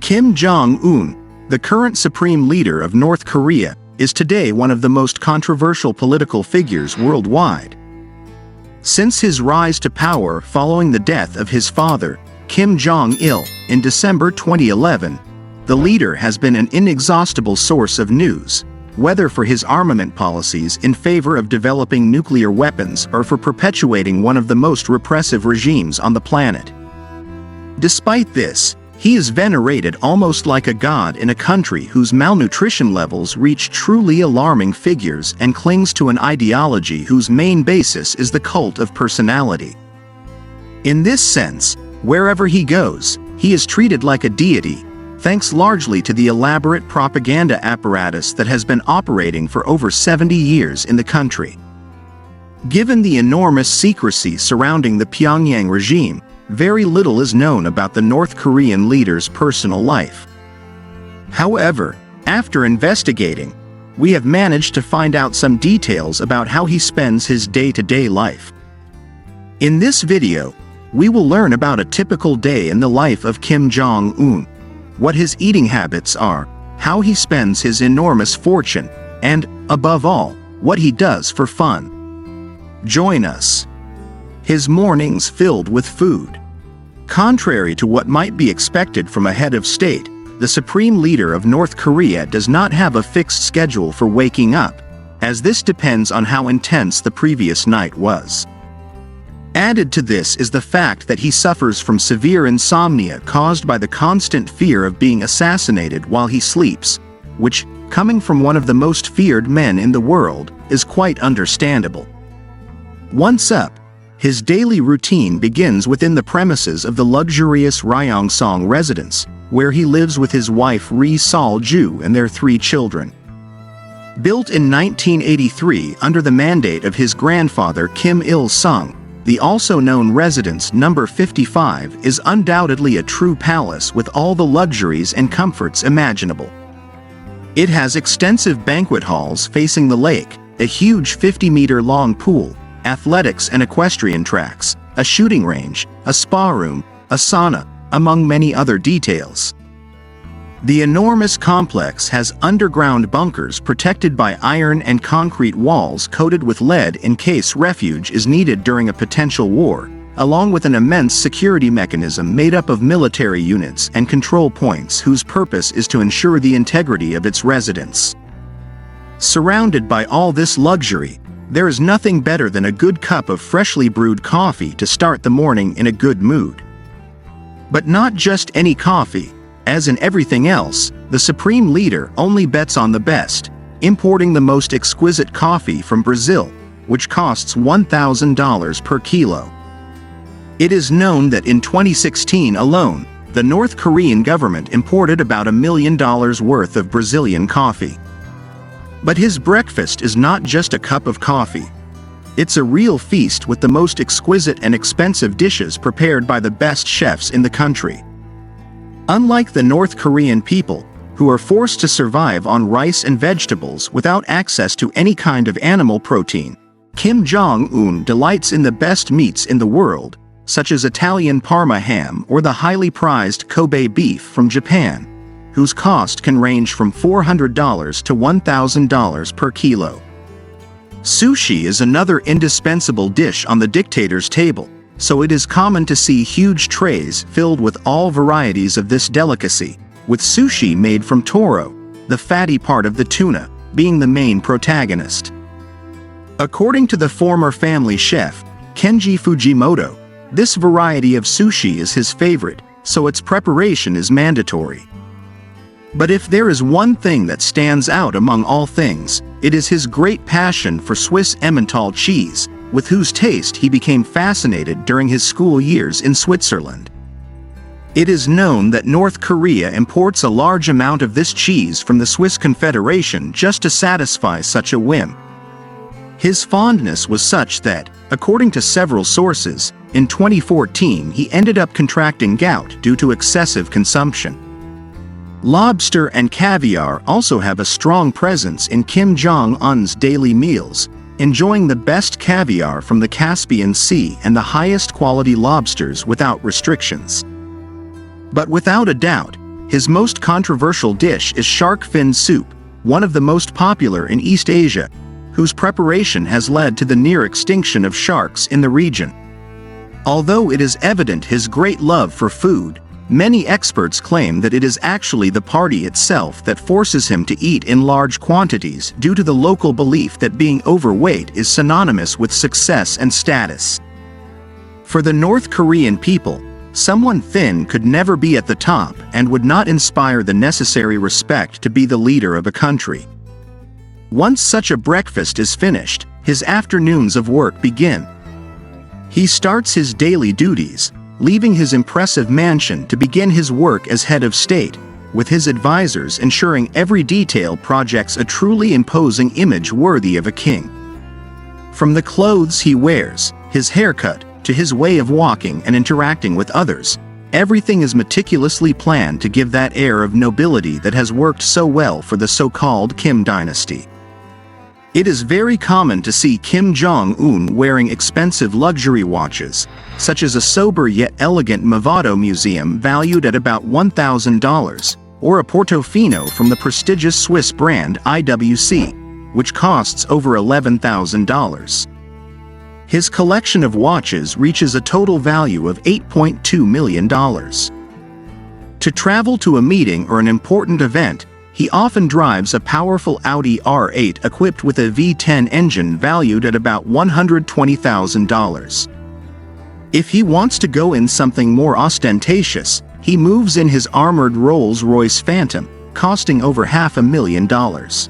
Kim Jong-un, the current supreme leader of North Korea, is today one of the most controversial political figures worldwide. Since his rise to power following the death of his father, Kim Jong-il, in December 2011, the leader has been an inexhaustible source of news, whether for his armament policies in favor of developing nuclear weapons or for perpetuating one of the most repressive regimes on the planet. Despite this, he is venerated almost like a god in a country whose malnutrition levels reach truly alarming figures and clings to an ideology whose main basis is the cult of personality. In this sense, wherever he goes, he is treated like a deity, thanks largely to the elaborate propaganda apparatus that has been operating for over 70 years in the country. Given the enormous secrecy surrounding the Pyongyang regime, very little is known about the North Korean leader's personal life. However, after investigating, we have managed to find out some details about how he spends his day-to-day life. In this video, we will learn about a typical day in the life of Kim Jong-un, what his eating habits are, how he spends his enormous fortune, and, above all, what he does for fun. Join us. His mornings filled with food. Contrary to what might be expected from a head of state, the supreme leader of North Korea does not have a fixed schedule for waking up, as this depends on how intense the previous night was. Added to this is the fact that he suffers from severe insomnia caused by the constant fear of being assassinated while he sleeps, which, coming from one of the most feared men in the world, is quite understandable. Once up, his daily routine begins within the premises of the luxurious Ryongsong residence, where he lives with his wife Ri Sol-ju and their 3 children. Built in 1983 under the mandate of his grandfather Kim Il-sung, the also known residence number 55 is undoubtedly a true palace with all the luxuries and comforts imaginable. It has extensive banquet halls facing the lake, a huge 50-meter-long pool, athletics and equestrian tracks, a shooting range, a spa room, a sauna, among many other details. The enormous complex has underground bunkers protected by iron and concrete walls coated with lead in case refuge is needed during a potential war, along with an immense security mechanism made up of military units and control points whose purpose is to ensure the integrity of its residents. Surrounded by all this luxury, there is nothing better than a good cup of freshly brewed coffee to start the morning in a good mood. But not just any coffee. As in everything else, the supreme leader only bets on the best, importing the most exquisite coffee from Brazil, which costs $1,000 per kilo. It is known that in 2016 alone, the North Korean government imported about $1 million worth of Brazilian coffee. But his breakfast is not just a cup of coffee. It's a real feast with the most exquisite and expensive dishes prepared by the best chefs in the country. Unlike the North Korean people, who are forced to survive on rice and vegetables without access to any kind of animal protein, Kim Jong-un delights in the best meats in the world, such as Italian Parma ham or the highly prized Kobe beef from Japan, whose cost can range from $400 to $1,000 per kilo. Sushi is another indispensable dish on the dictator's table, so it is common to see huge trays filled with all varieties of this delicacy, with sushi made from toro, the fatty part of the tuna, being the main protagonist. According to the former family chef, Kenji Fujimoto, this variety of sushi is his favorite, so its preparation is mandatory. But if there is one thing that stands out among all things, it is his great passion for Swiss Emmental cheese, with whose taste he became fascinated during his school years in Switzerland. It is known that North Korea imports a large amount of this cheese from the Swiss Confederation just to satisfy such a whim. His fondness was such that, according to several sources, in 2014 he ended up contracting gout due to excessive consumption. Lobster and caviar also have a strong presence in Kim Jong-un's daily meals, enjoying the best caviar from the Caspian Sea and the highest quality lobsters without restrictions. But without a doubt, His most controversial dish is shark fin soup, one of the most popular in East Asia, whose preparation has led to the near extinction of sharks in the region. Although it is evident his great love for food, many experts claim that it is actually the party itself that forces him to eat in large quantities due to the local belief that being overweight is synonymous with success and status. For the North Korean people, someone thin could never be at the top and would not inspire the necessary respect to be the leader of a country. Once such a breakfast is finished, his afternoons of work begin. He starts his daily duties, leaving his impressive mansion to begin his work as head of state, with his advisors ensuring every detail projects a truly imposing image worthy of a king. From the clothes he wears, his haircut, to his way of walking and interacting with others, everything is meticulously planned to give that air of nobility that has worked so well for the so-called Kim dynasty. It is very common to see Kim Jong-un wearing expensive luxury watches, such as a sober yet elegant Movado museum valued at about $1,000, or a Portofino from the prestigious Swiss brand IWC, which costs over $11,000. His collection of watches reaches a total value of $8.2 million. To travel to a meeting or an important event, he often drives a powerful Audi R8 equipped with a V10 engine valued at about $120,000. If he wants to go in something more ostentatious, he moves in his armored Rolls-Royce Phantom, costing over $500,000.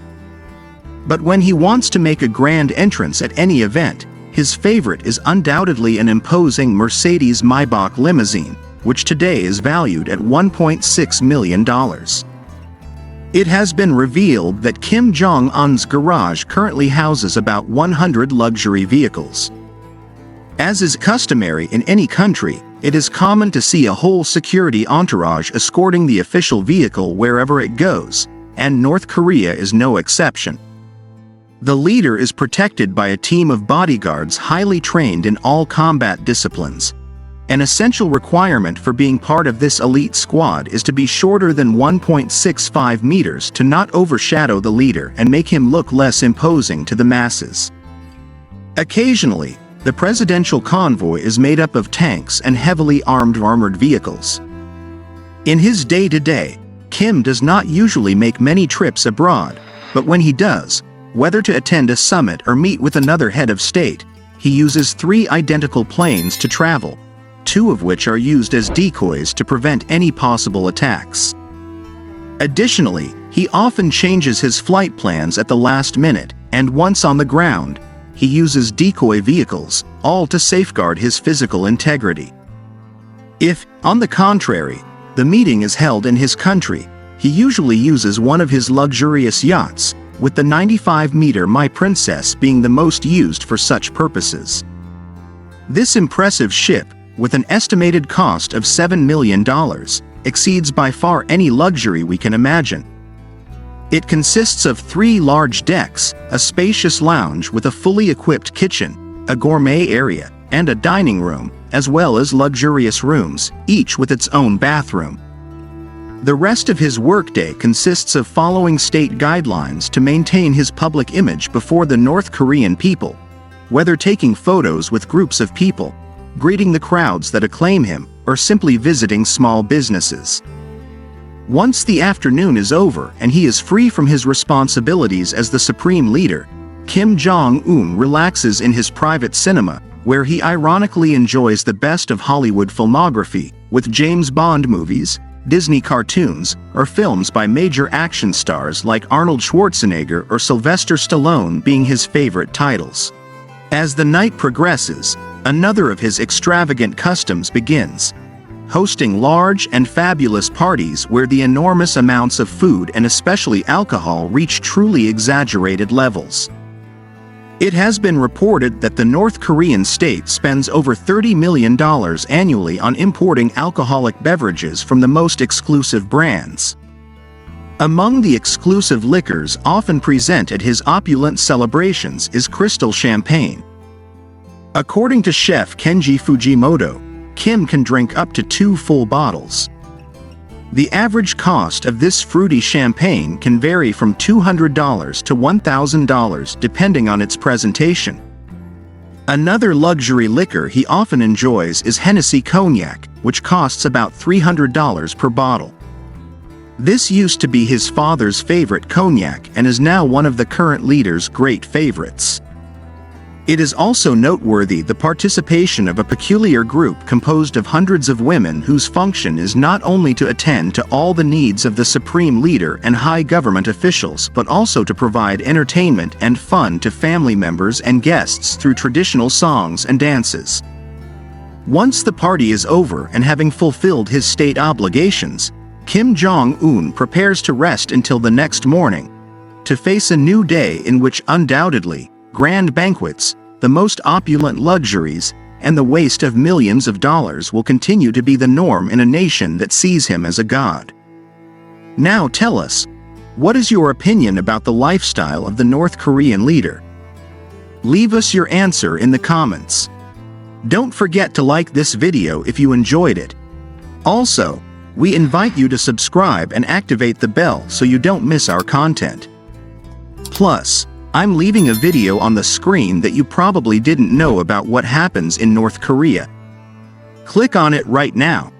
But when he wants to make a grand entrance at any event, his favorite is undoubtedly an imposing Mercedes Maybach limousine, which today is valued at $1.6 million. It has been revealed that Kim Jong-un's garage currently houses about 100 luxury vehicles. As is customary in any country, it is common to see a whole security entourage escorting the official vehicle wherever it goes, and North Korea is no exception. The leader is protected by a team of bodyguards highly trained in all combat disciplines. An essential requirement for being part of this elite squad is to be shorter than 1.65 meters to not overshadow the leader and make him look less imposing to the masses. Occasionally, the presidential convoy is made up of tanks and heavily armored vehicles. In his day-to-day, Kim does not usually make many trips abroad, but when he does, whether to attend a summit or meet with another head of state, he uses 3 identical planes to travel, 2 of which are used as decoys to prevent any possible attacks. Additionally, he often changes his flight plans at the last minute, and once on the ground, he uses decoy vehicles, all to safeguard his physical integrity. If, on the contrary, the meeting is held in his country, he usually uses one of his luxurious yachts, with the 95-meter My Princess being the most used for such purposes. This impressive ship, with an estimated cost of $7 million, exceeds by far any luxury we can imagine. It consists of 3 large decks, a spacious lounge with a fully equipped kitchen, a gourmet area, and a dining room, as well as luxurious rooms, each with its own bathroom. The rest of his workday consists of following state guidelines to maintain his public image before the North Korean people, whether taking photos with groups of people, greeting the crowds that acclaim him, or simply visiting small businesses. Once the afternoon is over and he is free from his responsibilities as the supreme leader, Kim Jong-un relaxes in his private cinema, where he ironically enjoys the best of Hollywood filmography, with James Bond movies, Disney cartoons, or films by major action stars like Arnold Schwarzenegger or Sylvester Stallone being his favorite titles. As the night progresses, another of his extravagant customs begins, hosting large and fabulous parties where the enormous amounts of food and especially alcohol reach truly exaggerated levels. It has been reported that the North Korean state spends over $30 million annually on importing alcoholic beverages from the most exclusive brands. Among the exclusive liquors often present at his opulent celebrations is crystal champagne. According to chef Kenji Fujimoto, Kim can drink up to 2 full bottles. The average cost of this fruity champagne can vary from $200 to $1,000 depending on its presentation. Another luxury liquor he often enjoys is Hennessy Cognac, which costs about $300 per bottle. This used to be his father's favorite cognac and is now one of the current leader's great favorites. It is also noteworthy the participation of a peculiar group composed of hundreds of women whose function is not only to attend to all the needs of the supreme leader and high government officials but also to provide entertainment and fun to family members and guests through traditional songs and dances. Once the party is over and having fulfilled his state obligations, Kim Jong-un prepares to rest until the next morning, to face a new day in which undoubtedly, grand banquets, the most opulent luxuries, and the waste of millions of dollars will continue to be the norm in a nation that sees him as a god. Now tell us, what is your opinion about the lifestyle of the North Korean leader? Leave us your answer in the comments. Don't forget to like this video if you enjoyed it. Also, we invite you to subscribe and activate the bell so you don't miss our content. Plus, I'm leaving a video on the screen that you probably didn't know about what happens in North Korea. Click on it right now.